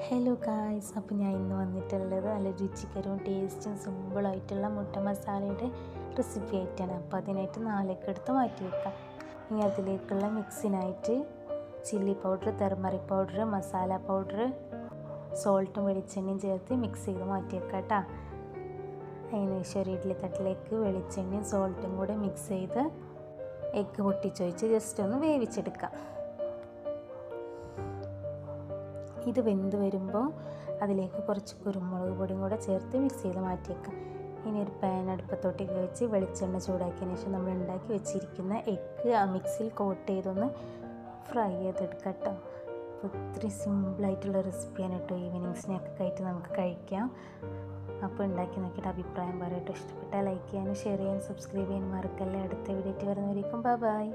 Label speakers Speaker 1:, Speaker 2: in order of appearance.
Speaker 1: Hello guys, അപ്പോൾ ഞാൻ ഇന്ന് വന്നിട്ടുള്ളത് നല്ല രുചികരവും ടേസ്റ്റും സിമ്പിളായിട്ടുള്ള മുട്ട മസാലയുടെ റെസിപ്പി ആയിട്ടാണ്. അപ്പോൾ അതിനായിട്ട് 4 എഗ്ഗ് എടുത്ത് മാറ്റി വെക്കാം. ഇനി അതിലേക്കുള്ള മിക്സിനായിട്ട് chilli powder, turmeric powder, masala powder, സോൾട്ടും വെളിച്ചെണ്ണയും ചേർത്ത് മിക്സ് ചെയ്ത് മാറ്റി വെക്കാം കേട്ടോ. അതിനുശേഷം ഒരു ഇഡ്ഡലി തട്ടിലേക്ക് വെളിച്ചെണ്ണയും സോൾട്ടും കൂടെ മിക്സ് ചെയ്ത് എഗ്ഗ് പൊട്ടിച്ചൊഴിച്ച് ജസ്റ്റ് ഒന്ന് വേവിച്ചെടുക്കാം. ഇത് വെന്ത് വരുമ്പോൾ അതിലേക്ക് കുറച്ച് കുരുമുളക് പൊടിയും കൂടെ ചേർത്ത് മിക്സ് ചെയ്ത് മാറ്റിയേക്കാം. ഇനി ഒരു പാൻ അടുപ്പത്തോട്ടേക്ക് വെച്ച് വെളിച്ചെണ്ണ ചൂടാക്കിയതിന് ശേഷം നമ്മൾ ഉണ്ടാക്കി വെച്ചിരിക്കുന്ന എഗ്ഗ് ആ മിക്സിയിൽ കോട്ട് ചെയ്തൊന്ന് ഫ്രൈ ചെയ്തെടുക്കാം കേട്ടോ. അപ്പോൾ ഇത്രയും സിമ്പിളായിട്ടുള്ള റെസിപ്പിയാണ് കേട്ടോ. ഈവനിങ് സ്നാക്കൊക്കെ ആയിട്ട് നമുക്ക് കഴിക്കാം. അപ്പോൾ ഉണ്ടാക്കി നോക്കിയിട്ട് അഭിപ്രായം പറയട്ടോ. ഇഷ്ടപ്പെട്ടാൽ ലൈക്ക് ചെയ്യാനും ഷെയർ ചെയ്യാനും സബ്സ്ക്രൈബ് ചെയ്യാനും മറക്കല്ലേ. അടുത്ത വീഡിയോ ആയിട്ട് വരുന്നവരേക്കും ബൈ.